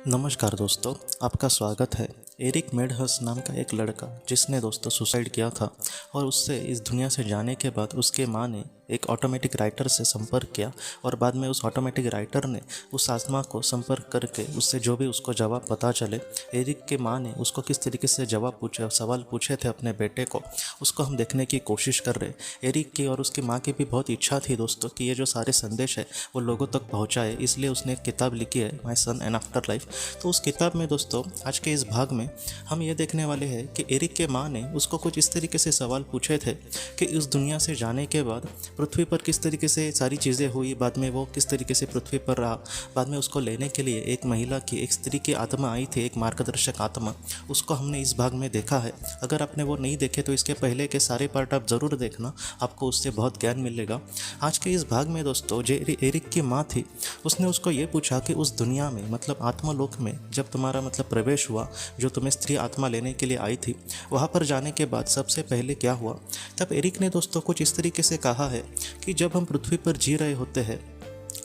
नमस्कार दोस्तों, आपका स्वागत है। एरिक मेडहस नाम का एक लड़का जिसने दोस्तों सुसाइड किया था और उससे इस दुनिया से जाने के बाद उसके माँ ने एक ऑटोमेटिक राइटर से संपर्क किया और बाद में उस ऑटोमेटिक राइटर ने उस आत्मा को संपर्क करके उससे जो भी उसको जवाब पता चले, एरिक के माँ ने उसको किस तरीके से जवाब पूछे, सवाल पूछे थे अपने बेटे को, उसको हम देखने की कोशिश कर रहे। एरिक की और उसकी माँ की भी बहुत इच्छा थी दोस्तों कि ये जो सारे संदेश है वो लोगों तक पहुँचाए, इसलिए उसने एक किताब लिखी है माई सन एंड आफ्टर लाइफ। तो उस किताब में दोस्तों आज के इस भाग में हम ये देखने वाले हैं कि एरिक के माँ ने उसको कुछ इस तरीके से सवाल पूछे थे कि इस दुनिया से जाने के बाद पृथ्वी पर किस तरीके से सारी चीज़ें हुई, बाद में वो किस तरीके से पृथ्वी पर रहा, बाद में उसको लेने के लिए एक महिला की, एक स्त्री की आत्मा आई थी, एक मार्गदर्शक आत्मा, उसको हमने इस भाग में देखा है। अगर आपने वो नहीं देखे तो इसके पहले के सारे पार्ट आप ज़रूर देखना, आपको उससे बहुत ज्ञान मिलेगा। आज के इस भाग में दोस्तों जो एरिक की माँ थी उसने उसको ये पूछा कि उस दुनिया में मतलब आत्मलोक में जब तुम्हारा मतलब प्रवेश हुआ, जो तुम्हें स्त्री आत्मा लेने के लिए आई थी, वहाँ पर जाने के बाद सबसे पहले क्या हुआ। तब एरिक ने दोस्तों कुछ इस तरीके से कहा है कि जब हम पृथ्वी पर जी रहे होते हैं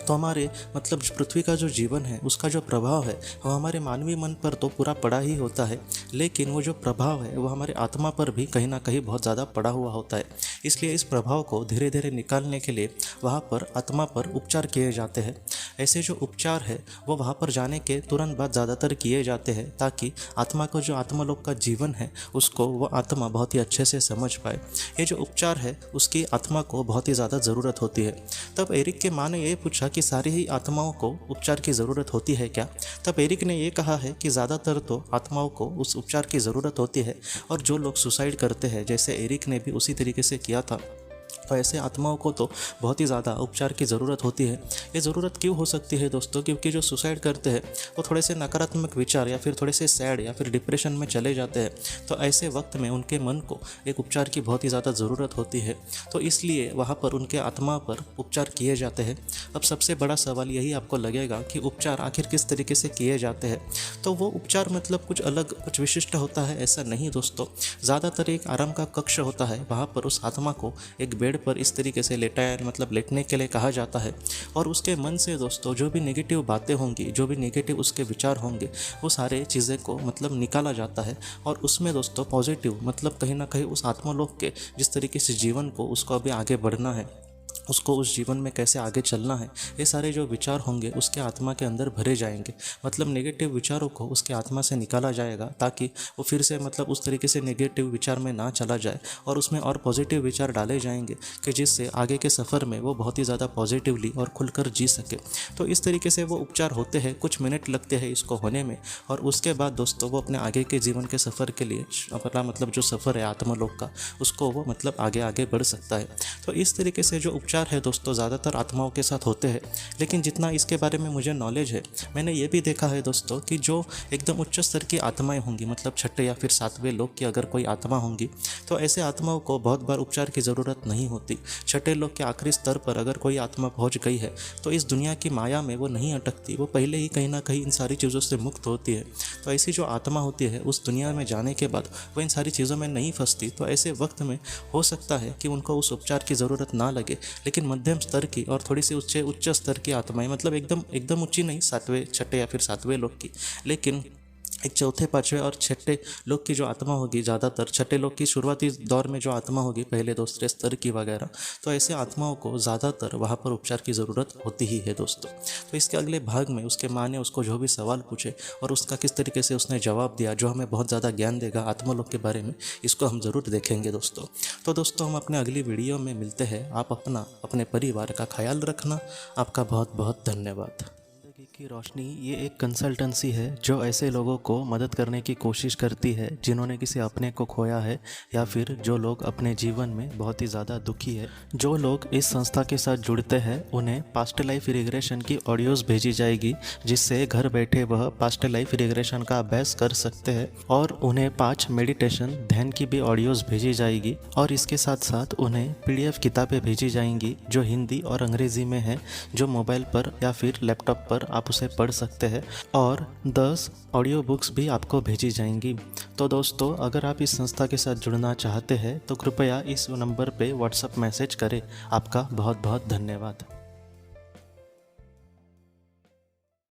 तो हमारे मतलब पृथ्वी का जो जीवन है उसका जो प्रभाव है वो हमारे मानवीय मन पर तो पूरा पड़ा ही होता है, लेकिन वो जो प्रभाव है वो हमारे आत्मा पर भी कहीं ना कहीं बहुत ज़्यादा पड़ा हुआ होता है। इसलिए इस प्रभाव को धीरे धीरे निकालने के लिए वहाँ पर आत्मा पर उपचार किए जाते हैं। ऐसे जो उपचार है वो वहाँ पर जाने के तुरंत बाद ज़्यादातर किए जाते हैं ताकि आत्मा को जो आत्मलोक का जीवन है उसको वो आत्मा बहुत ही अच्छे से समझ पाए। ये जो उपचार है उसकी आत्मा को बहुत ही ज़्यादा ज़रूरत होती है। तब एरिक के माँ ने ये पूछा कि सारी ही आत्माओं को उपचार की ज़रूरत होती है क्या। तब एरिक ने ये कहा है कि ज़्यादातर तो आत्माओं को उस उपचार की ज़रूरत होती है, और जो लोग सुसाइड करते हैं जैसे एरिक ने भी उसी तरीके से किया था, तो ऐसे आत्माओं को तो बहुत ही ज़्यादा उपचार की ज़रूरत होती है। ये ज़रूरत क्यों हो सकती है दोस्तों, क्योंकि जो सुसाइड करते हैं वो थोड़े से नकारात्मक विचार या फिर थोड़े से सैड या फिर डिप्रेशन में चले जाते हैं, तो ऐसे वक्त में उनके मन को एक उपचार की बहुत ही ज़्यादा ज़रूरत होती है, तो इसलिए वहाँ पर उनके आत्मा पर उपचार किए जाते हैं। अब सबसे बड़ा सवाल यही आपको लगेगा कि उपचार आखिर किस तरीके से किए जाते हैं। तो वो उपचार मतलब कुछ अलग कुछ विशिष्ट होता है ऐसा नहीं दोस्तों, ज़्यादातर एक आराम का कक्ष होता है, वहाँ पर उस आत्मा को एक बेड पर इस तरीके से लेटाया मतलब लेटने के लिए कहा जाता है, और उसके मन से दोस्तों जो भी नेगेटिव बातें होंगी, जो भी नेगेटिव उसके विचार होंगे, वो सारे चीज़ें को मतलब निकाला जाता है, और उसमें दोस्तों पॉजिटिव मतलब कहीं ना कहीं उस आत्मलोक के जिस तरीके से जीवन को उसको अभी आगे बढ़ना है, उसको उस जीवन में कैसे आगे चलना है, ये सारे जो विचार होंगे उसके आत्मा के अंदर भरे जाएंगे। मतलब नेगेटिव विचारों को उसके आत्मा से निकाला जाएगा ताकि वो फिर से मतलब उस तरीके से नेगेटिव विचार में ना चला जाए, और उसमें और पॉजिटिव विचार डाले जाएंगे कि जिससे आगे के सफ़र में वो बहुत ही ज़्यादा पॉजिटिवली और खुलकर जी सके। तो इस तरीके से वो उपचार होते हैं, कुछ मिनट लगते हैं इसको होने में, और उसके बाद दोस्तों वो अपने आगे के जीवन के सफ़र के लिए अपना मतलब जो सफ़र है आत्मलोक का, उसको वो मतलब आगे आगे बढ़ सकता है। तो इस तरीके से जो उपचार है दोस्तों ज़्यादातर आत्माओं के साथ होते हैं, लेकिन जितना इसके बारे में मुझे नॉलेज है, मैंने ये भी देखा है दोस्तों कि जो एकदम उच्च स्तर की आत्माएं होंगी, मतलब छठे या फिर सातवें लोक की अगर कोई आत्मा होंगी, तो ऐसे आत्माओं को बहुत बार उपचार की ज़रूरत नहीं होती। छठे लोक के आखिरी स्तर पर अगर कोई आत्मा पहुँच गई है तो इस दुनिया की माया में वो नहीं अटकती, वो पहले ही कहीं ना कहीं इन सारी चीज़ों से मुक्त होती है। तो ऐसी जो आत्मा होती है उस दुनिया में जाने के बाद वो इन सारी चीज़ों में नहीं फंसती, तो ऐसे वक्त में हो सकता है कि उनको उस उपचार की ज़रूरत ना लगे। लेकिन मध्यम स्तर की और थोड़ी सी उच्च स्तर की आत्माएं, मतलब एकदम ऊंची नहीं, सातवें छठे या फिर सातवें लोक की, लेकिन एक चौथे पाँचवें और छठे लोक की जो आत्मा होगी, ज़्यादातर छठे लोक की शुरुआती दौर में जो आत्मा होगी पहले दूसरे स्तर की वगैरह, तो ऐसे आत्माओं को ज़्यादातर वहाँ पर उपचार की ज़रूरत होती ही है दोस्तों। तो इसके अगले भाग में उसके माँ ने उसको जो भी सवाल पूछे और उसका किस तरीके से उसने जवाब दिया, जो हमें बहुत ज़्यादा ज्ञान देगा आत्मलोक के बारे में, इसको हम ज़रूर देखेंगे दोस्तों। तो दोस्तों हम अपने अगली वीडियो में मिलते हैं। आप अपने परिवार का ख्याल रखना। आपका बहुत बहुत धन्यवाद। जिंदगी की रोशनी ये एक कंसल्टेंसी है जो ऐसे लोगों को मदद करने की कोशिश करती है जिन्होंने किसी अपने को खोया है, या फिर जो लोग अपने जीवन में बहुत ही ज़्यादा दुखी है। जो लोग इस संस्था के साथ जुड़ते हैं उन्हें पास्ट लाइफ रिग्रेशन की ऑडियोज़ भेजी जाएगी, जिससे घर बैठे वह पास्ट लाइफ रिग्रेशन का अभ्यास कर सकते हैं, और उन्हें 5 मेडिटेशन ध्यान की भी ऑडियोज़ भेजी जाएगी, और इसके साथ साथ उन्हें PDF किताबें भेजी जाएंगी जो हिंदी और अंग्रेज़ी में है, जो मोबाइल पर या फिर लैपटॉप पर आप उसे पढ़ सकते हैं, और 10 ऑडियो बुक्स भी आपको भेजी जाएंगी। तो दोस्तों अगर आप इस संस्था के साथ जुड़ना चाहते हैं तो कृपया इस नंबर पे व्हाट्सएप मैसेज करें। आपका बहुत बहुत धन्यवाद।